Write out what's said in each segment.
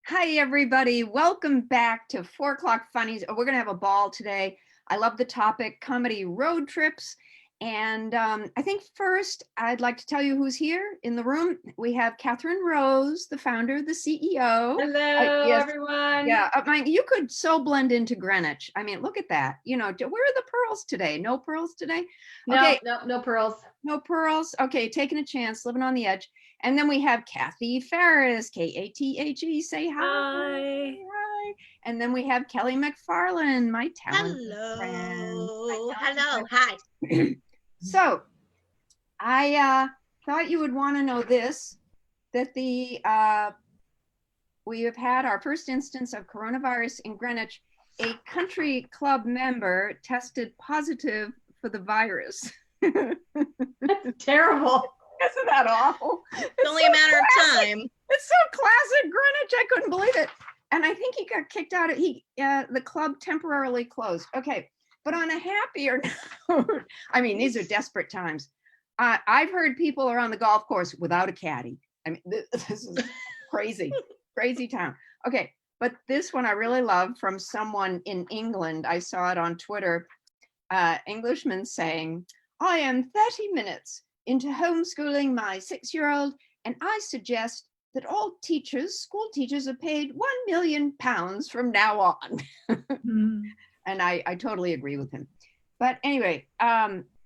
Hi, everybody. Welcome back to 4 O'Clock Funnies. We're going to have a ball today. I love the topic, comedy road trips. And I think first, I'd like to tell you who's here in the room. We have Catherine Rose, the founder, the CEO. Hello, yes, everyone. Yeah, you could so blend into Greenwich. I mean, look at that. You know, where are the pearls today? No pearls today? Okay. No pearls. No pearls. Okay, taking a chance, living on the edge. And then we have Kathy Ferris, Kathe. Say hi. Hi. And then we have Kelly McFarland, my talented friend. Hello. Hi. So I thought you would want to know this, that we have had our first instance of coronavirus in Greenwich. A country club member tested positive for the virus. That's terrible. Isn't that awful? It's only so a matter of time. It's so classic Greenwich. I couldn't believe it. And I think he got kicked out. The club temporarily closed. Okay. But on a happier note, I mean, these are desperate times. I've heard people are on the golf course without a caddy. I mean, this is crazy, crazy town. Okay. But this one I really love from someone in England. I saw it on Twitter. Englishman saying, I am 30 minutes into homeschooling my 6-year-old, and I suggest that all school teachers are paid £1 million from now on. And I totally agree with him. But anyway,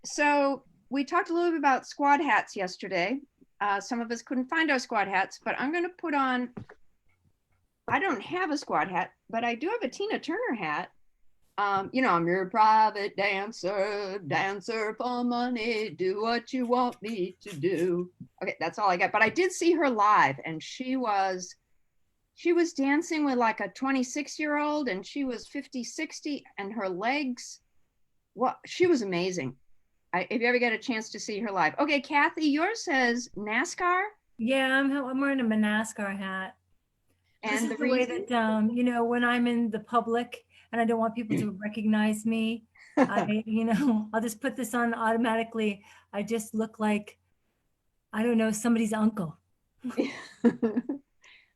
so we talked a little bit about squad hats yesterday. Some of us couldn't find our squad hats, but I'm going to put on, I don't have a squad hat, but I do have a Tina Turner hat. You know, I'm your private dancer for money, do what you want me to do. Okay, that's all I got. But I did see her live, and she was dancing with like a 26-year-old, and she was 50, 60, and her legs, she was amazing. If you ever get a chance to see her live. Okay, Kathy, yours says NASCAR? Yeah, I'm wearing a NASCAR hat. And this is the way that, you know, when I'm in the public, and I don't want people to recognize me, I'll just put this on automatically. I just look like, I don't know, somebody's uncle.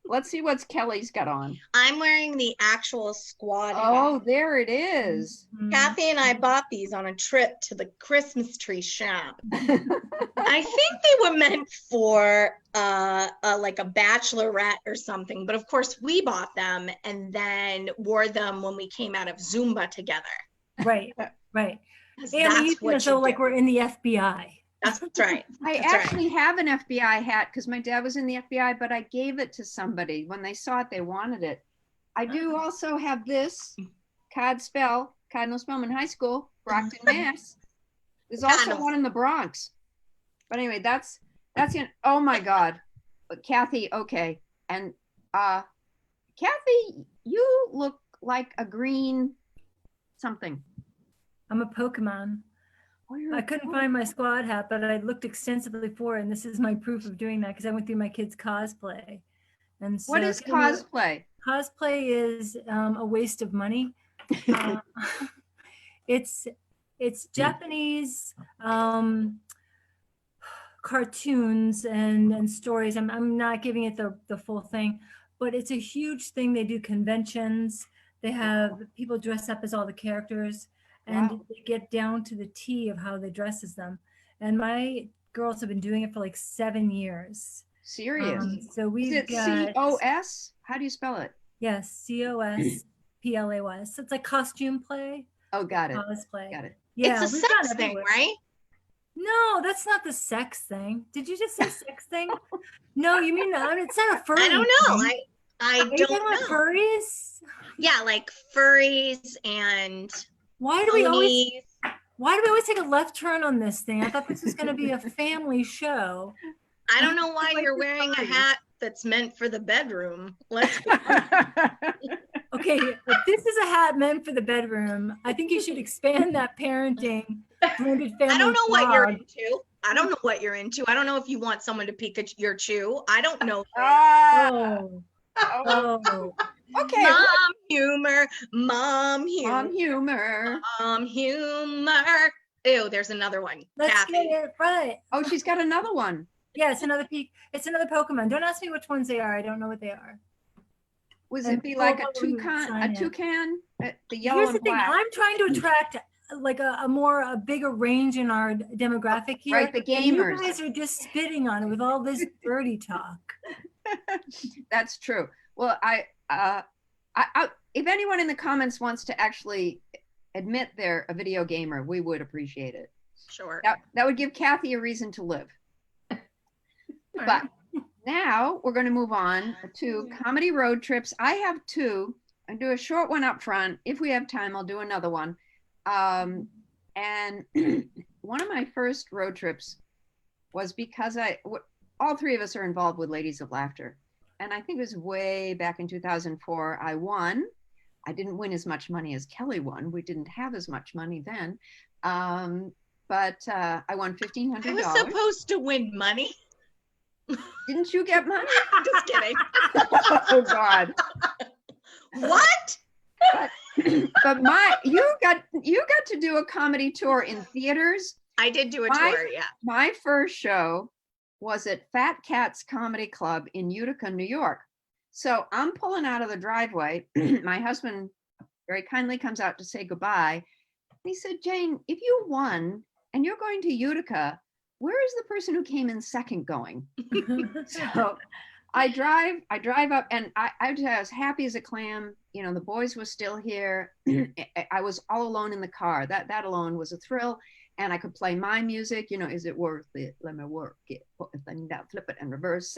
Let's see what Kelly's got on. I'm wearing the actual squad hat. Oh, there it is. Kathy and I bought these on a trip to the Christmas tree shop. I think they were meant for like a bachelorette or something, but of course we bought them and then wore them when we came out of Zumba together. Right. And we feel so like we're in the FBI. That's right. I actually have an FBI hat because my dad was in the FBI, but I gave it to somebody. When they saw it, they wanted it. I do also have this Cardinal Spellman High School, Brockton, Mass. There's also one in the Bronx. But anyway, that's it. Oh my God. Kathy, okay. And Kathy, you look like a green something. I'm a Pokemon. I couldn't find my squad hat, but I looked extensively for it, and this is my proof of doing that because I went through my kids' cosplay. And so, what is cosplay? Cosplay is a waste of money. It's Japanese cartoons and stories. I'm not giving it the full thing, but it's a huge thing. They do conventions. They have people dress up as all the characters. And they get down to the T of how they dress as them. And my girls have been doing it for like 7 years. Serious? So we've got COS? How do you spell it? Yes, COSPLAY. So it's like costume play. Oh, got it. Cosplay. Got it. Yeah, it's a sex thing, right? No, that's not the sex thing. Did you just say sex thing? No, you mean it's not a furry. I don't know. Thing. I don't know. Like furries? Yeah, like furries and. Why do we always take a left turn on this thing? I thought this was going to be a family show. I don't know why you're wearing a hat that's meant for the bedroom. Let's Okay, if this is a hat meant for the bedroom, I think you should expand that parenting. I don't know what you're into. I don't know what you're into. I don't know if you want someone to peek at your chew. I don't know. Oh. Okay. Mom humor. Ew, there's another one. Let's Kathy. get it right. Oh, she's got another one. Yeah, it's another peak. It's another Pokemon. Don't ask me which ones they are. I don't know what they are. Was And it be like a people would toucan, sign it. the yellow Here's and the thing, black? I'm trying to attract like a bigger range in our demographic here. Right, the and you gamers. guys are just spitting on it with all this birdie talk. That's true. Well, if anyone in the comments wants to actually admit they're a video gamer, we would appreciate it. Sure. That would give Kathy a reason to live. But now we're going to move on to comedy road trips. I have two. I'll do a short one up front. If we have time, I'll do another one. And one of my first road trips was because all three of us are involved with Ladies of Laughter. And I think it was way back in 2004, I won. I didn't win as much money as Kelly won. We didn't have as much money then. But I won $1,500. I was supposed to win money. Didn't you get money? Just kidding. Oh God. What? But you got to do a comedy tour in theaters. I did do a tour, yeah. My first show was at Fat Cats Comedy Club in Utica, New York. So I'm pulling out of the driveway. My husband very kindly comes out to say goodbye. He said, Jane, if you won and you're going to Utica, where is the person who came in second going? So I drive up, and I was happy as a clam. You know, the boys were still here. I was all alone in the car. That alone was a thrill. And I could play my music. You know, is it worth it? Let me work it. Put the thing down, flip it, and reverse.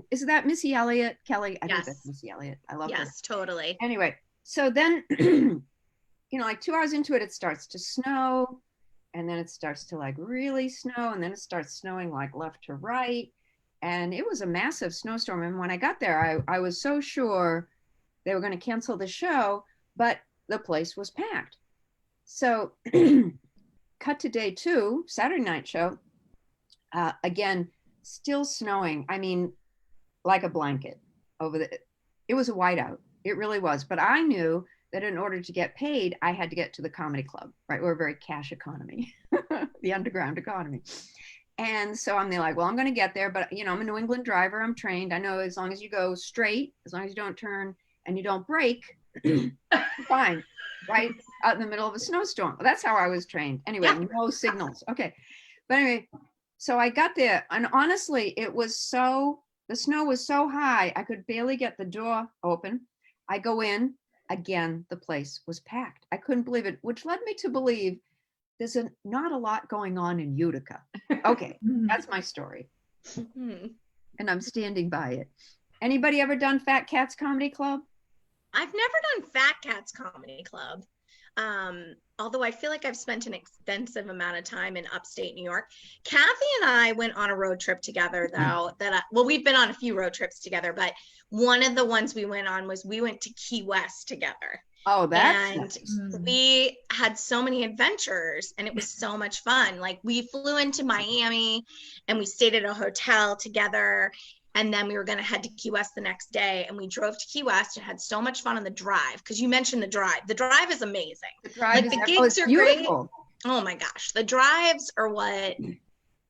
Is that Missy Elliott, Kelly? I think that's Missy Elliott. I love her. Yes, totally. Anyway, so then, you know, like 2 hours into it, it starts to snow. And then it starts to like really snow. And then it starts snowing like left to right. And it was a massive snowstorm. And when I got there, I was so sure they were going to cancel the show, but the place was packed. So cut to day 2, Saturday night show. Again, still snowing. I mean, like a blanket it was a whiteout. It really was. But I knew that in order to get paid, I had to get to the comedy club, right? We're a very cash economy, the underground economy. And so I'm like, well, I'm going to get there, but you know, I'm a New England driver. I'm trained. I know as long as you go straight, as long as you don't turn and you don't brake, fine, right? Out in the middle of a snowstorm. Well, that's how I was trained. Anyway, yeah. No signals. Okay. But anyway, so I got there, and honestly, the snow was so high, I could barely get the door open. I go in, again, the place was packed. I couldn't believe it, which led me to believe there's not a lot going on in Utica. Okay, that's my story. And I'm standing by it. Anybody ever done Fat Cats Comedy Club? I've never done Fat Cats Comedy Club. Although I feel like I've spent an extensive amount of time in upstate New York. Kathy and I went on a road trip together, though. We've been on a few road trips together, but one of the ones we went on was we went to Key West together. Oh, that's nice. We had so many adventures, and it was so much fun. Like, we flew into Miami, and we stayed at a hotel together. And then we were going to head to Key West the next day, and we drove to Key West and had so much fun on the drive. Because you mentioned the drive. The drive is amazing. The gigs are beautiful. Great. Oh my gosh, the drives are what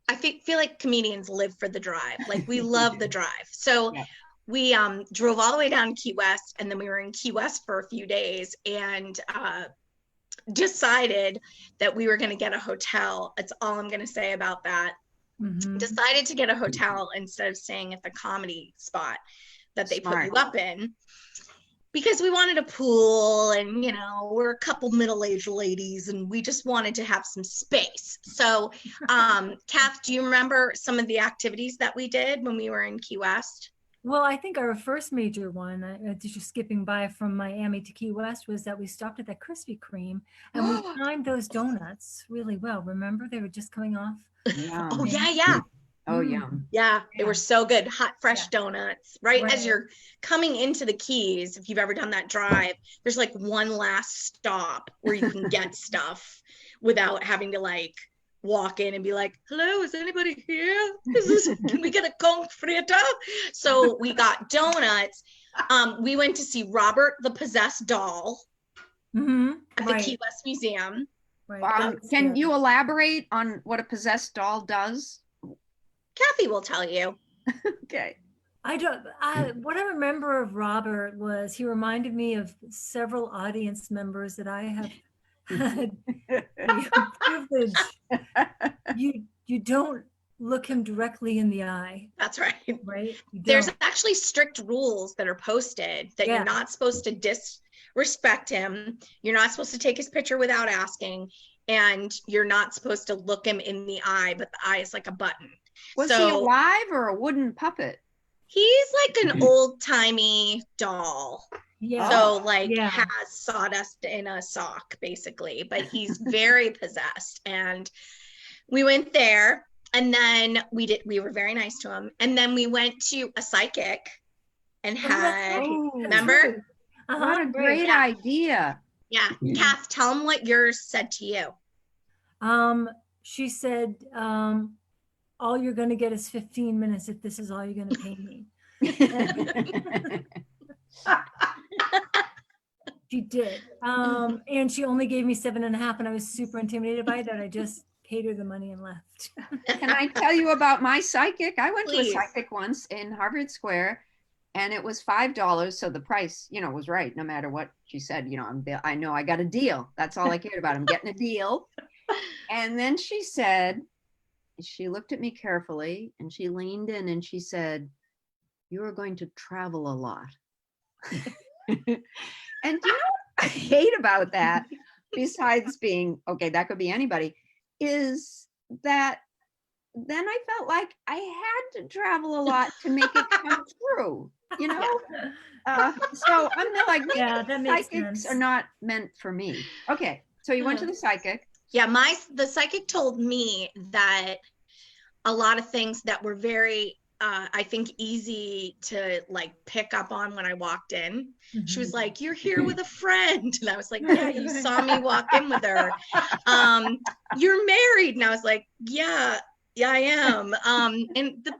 I feel like comedians live for. The drive. Like, we love the drive. So yeah. We drove all the way down to Key West, and then we were in Key West for a few days, and decided that we were going to get a hotel. That's all I'm going to say about that. Decided to get a hotel instead of staying at the comedy spot that they put you up in, because we wanted a pool, and you know, we're a couple middle-aged ladies and we just wanted to have some space. So Kath, do you remember some of the activities that we did when we were in Key West? Well, I think our first major one, just skipping by from Miami to Key West, was that we stopped at that Krispy Kreme and we timed those donuts really well. Remember, they were just coming off. Yeah. Oh yeah. Oh yeah. Yeah, they were so good. Hot, fresh donuts. Right as you're coming into the Keys, if you've ever done that drive, there's like one last stop where you can get stuff without having to like walk in and be like, hello, is anybody here? Can we get a conch frita? So we got donuts. We went to see Robert the Possessed Doll at the Key West Museum. Can you elaborate on what a possessed doll does? Kathy will tell you. Okay. I don't, what I remember of Robert was he reminded me of several audience members that I have had the privilege. You don't look him directly in the eye, That's right. right? You There's don't. actually strict rules that are posted that Yeah. you're not supposed to disrespect him. You're not supposed to take his picture without asking, and you're not supposed to look him in the eye, but the eye is like a button. Was he alive or a wooden puppet? He's like an old-timey doll. Yeah. So like Yeah. has sawdust in a sock basically, but he's very possessed. And we went there, and then we were very nice to him. And then we went to a psychic and had, remember? What a great idea. Yeah. Kath, tell him what yours said to you. She said, all you're going to get is 15 minutes if this is all you're going to pay me. She did. And she only gave me 7.5, and I was super intimidated by that. I just paid her the money and left. Can I tell you about my psychic? I went Please. to a psychic once in Harvard Square, and it was $5. So the price, was right. No matter what she said, I know I got a deal. That's all I cared about. I'm getting a deal. And then she said, she looked at me carefully and she leaned in and she said, "You are going to travel a lot." And what I hate about that, besides being, okay, that could be anybody, is that then I felt like I had to travel a lot to make it come true, So I'm not like, Yeah, that makes psychics sense. are not meant for me. Okay, so you went to the psychic. Yeah, the psychic told me that a lot of things that were very I think easy to like pick up on when I walked in. She was like, "You're here with a friend." And I was like, "Yeah, you saw me walk in with her." "You're married." And I was like, yeah, I am.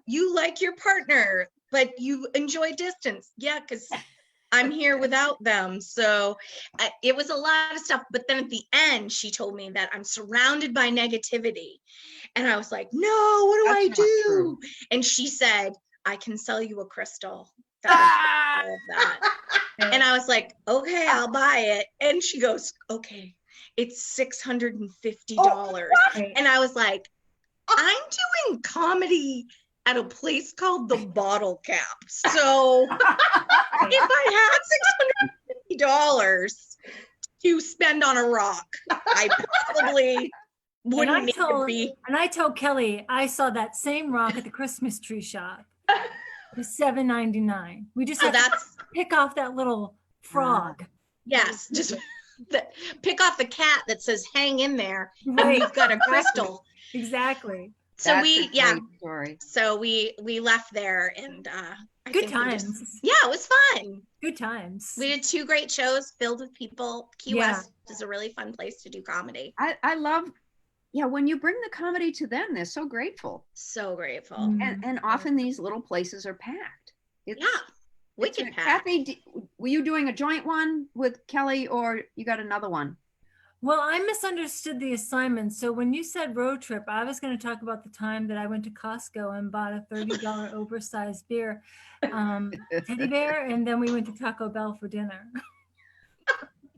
You like your partner, but you enjoy distance. Yeah, because I'm here without them. So it was a lot of stuff. But then at the end, she told me that I'm surrounded by negativity. And I was like, no, what do That's I not do? true. And she said, "I can sell you a crystal that will do all of that." And I was like, "Okay, I'll buy it." And she goes, "Okay, it's $650. And I was like, I'm doing comedy at a place called the Bottle Cap. So if I had $650 to spend on a rock, I probably wouldn't need to be. And I told Kelly, I saw that same rock at the Christmas tree shop. It was $7.99. We just have to pick off that little frog. Yes, just pick off the cat that says "hang in there," and Right. we've got a crystal. Exactly. So That's a great story. So we left there, and I Good think times. it was fun. Good times. We did 2 great shows filled with people. Key Yeah. West is a really fun place to do comedy. I love, when you bring the comedy to them, they're so grateful. So grateful. And often these little places are packed. Yeah, wicked packed. Kathy, were you doing a joint one with Kelly, or you got another one? Well, I misunderstood the assignment. So when you said road trip, I was going to talk about the time that I went to Costco and bought a $30 oversized beer teddy bear, and then we went to Taco Bell for dinner.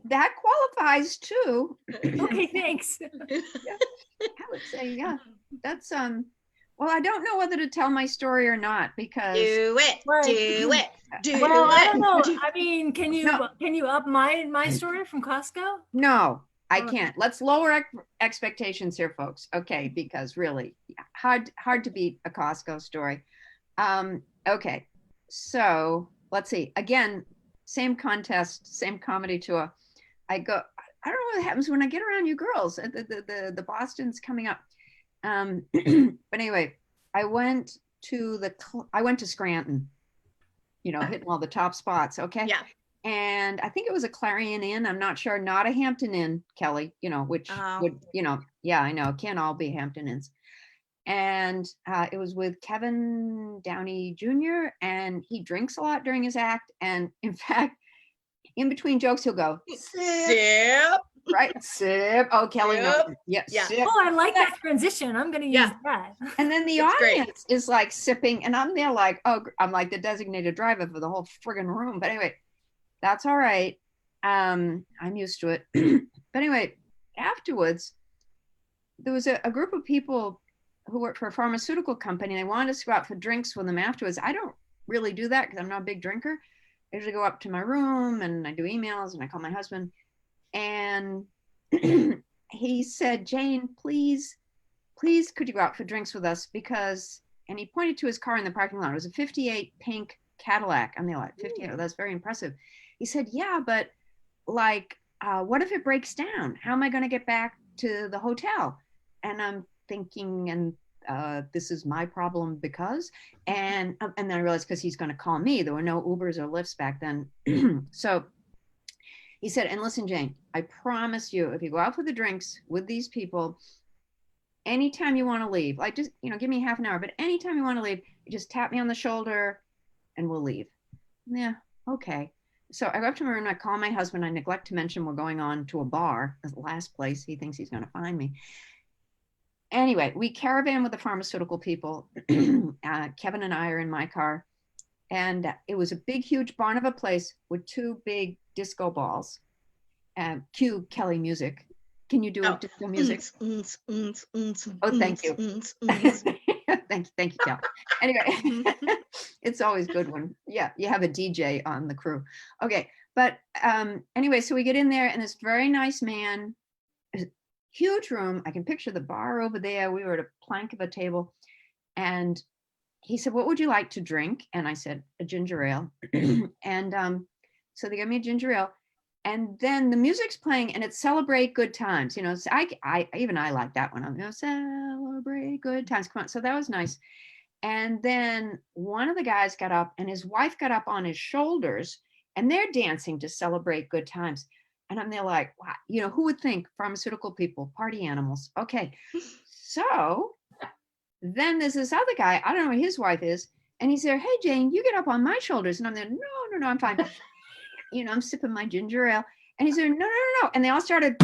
That qualifies too. Okay, thanks. I would say, that's well, I don't know whether to tell my story or not, because Do it. Well, I don't know. I mean, can you up my story from Costco? No, I can't. Let's lower expectations here, folks. Okay, because really hard to beat a Costco story. Okay, so let's see. Again, same contest, same comedy tour. I don't know what happens when I get around you girls. The Boston's coming up. But anyway, I went to Scranton, hitting all the top spots. Okay. Yeah. And I think it was a Clarion Inn. I'm not sure. Not a Hampton Inn, Kelly, which would, yeah, I know. It can't all be Hampton Inns. And it was with Kevin Downey Jr. And he drinks a lot during his act. And in fact, in between jokes, he'll go, "Sip." Right? Sip. Oh, Kelly knows. Yep. it. Yeah, Yeah. sip. Oh, I like that transition. I'm going to use Yeah. that. And then the It's great. audience is like sipping, and I'm there like, oh, I'm like the designated driver for the whole friggin' room. But anyway, that's all right. I'm used to it. But anyway, afterwards, there was a group of people who work for a pharmaceutical company. And they wanted us to go out for drinks with them afterwards. I don't really do that because I'm not a big drinker. I usually go up to my room and I do emails and I call my husband. And he said, Jane, please, could you go out for drinks with us? Because, and he pointed to his car in the parking lot. It was a 58 pink Cadillac. I'm like, 58, oh, that's very impressive. He said, yeah, but like, what if it breaks down? How am I going to get back to the hotel? And I'm thinking, and this is my problem because, and then I realized because he's going to call me. There were no Ubers or Lyfts back then. So he said, and listen, Jane, I promise you, if you go out for the drinks with these people, anytime you want to leave, like just, give me half an hour, but anytime you want to leave, you just tap me on the shoulder and we'll leave. Yeah, okay. So I go up to my room, I call my husband. I neglect to mention we're going on to a bar, the last place he thinks he's going to find me. Anyway, we caravan with the pharmaceutical people. Kevin and I are in my car. And it was a big, huge barn of a place with two big disco balls. Cue Kelly music. Can you do a disco music? Oh, thank you. Thank you, Kel. Anyway, it's always good when, you have a DJ on the crew. Okay, but anyway, so we get in there and this very nice man, huge room. I can picture the bar over there. We were at a plank of a table, and he said, what would you like to drink? And I said, a ginger ale. And so they gave me a ginger ale. And then the music's playing and it's Celebrate Good Times. So I like that one. I'm going to celebrate good times. Come on. So that was nice. And then one of the guys got up and his wife got up on his shoulders and they're dancing to Celebrate Good Times. And I'm there like, wow, who would think pharmaceutical people, party animals. Okay. So then there's this other guy, I don't know who his wife is. And he's there, hey, Jane, you get up on my shoulders. And I'm there, no, I'm fine. I'm sipping my ginger ale. And he said, no. And they all started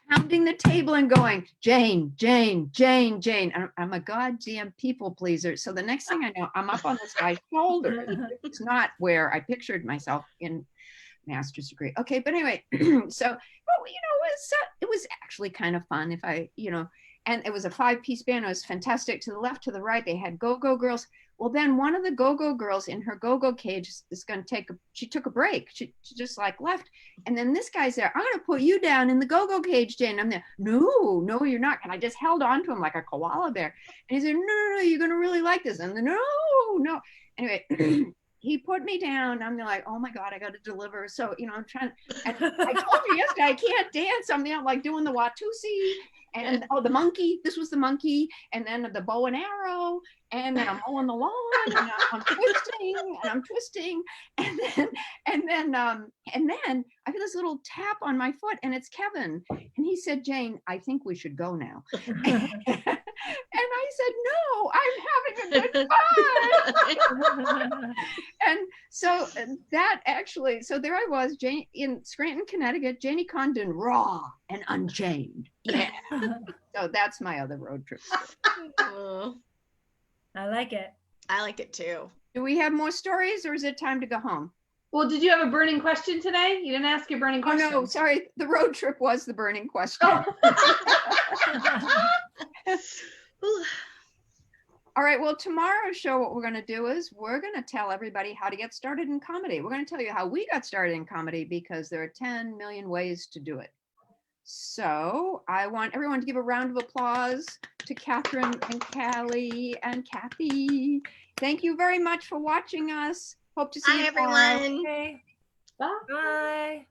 pounding the table and going, Jane. And I'm a goddamn people pleaser. So the next thing I know, I'm up on this guy's shoulder. It's not where I pictured myself in master's degree. Okay, but anyway, so, it was actually kind of fun if and it was a 5-piece band. It was fantastic. To the left, to the right, they had go-go girls. Well, then one of the go-go girls in her go-go cage is going to she took a break. She just like left. And then this guy's there. I'm going to put you down in the go-go cage, Jane. I'm there. No, you're not. And I just held on to him like a koala bear. And he said, no, you're going to really like this. And then, no. Anyway, he put me down. I'm like, oh my God, I got to deliver. So, I'm trying. And I told you yesterday, I can't dance. I'm there like doing the Watusi. And the monkey, this was the monkey, and then the bow and arrow, and then I'm mowing the lawn, and I'm twisting, and then I feel this little tap on my foot, and it's Kevin, and he said, Jane, I think we should go now. And I said, no, I'm having a good time. And so that actually, so there I was, Jane, in Scranton, Connecticut, Janie Condon, raw and unchained. Yeah. So that's my other road trip story. I like it. I like it too. Do we have more stories or is it time to go home? Well, did you have a burning question today? You didn't ask your burning question. Oh, no, sorry. The road trip was the burning question. All right. Well, tomorrow's show, what we're going to do is we're going to tell everybody how to get started in comedy. We're going to tell you how we got started in comedy because there are 10 million ways to do it. So I want everyone to give a round of applause to Catherine and Callie and Kathy. Thank you very much for watching us. Hope to see you everyone. Okay. Bye. Bye.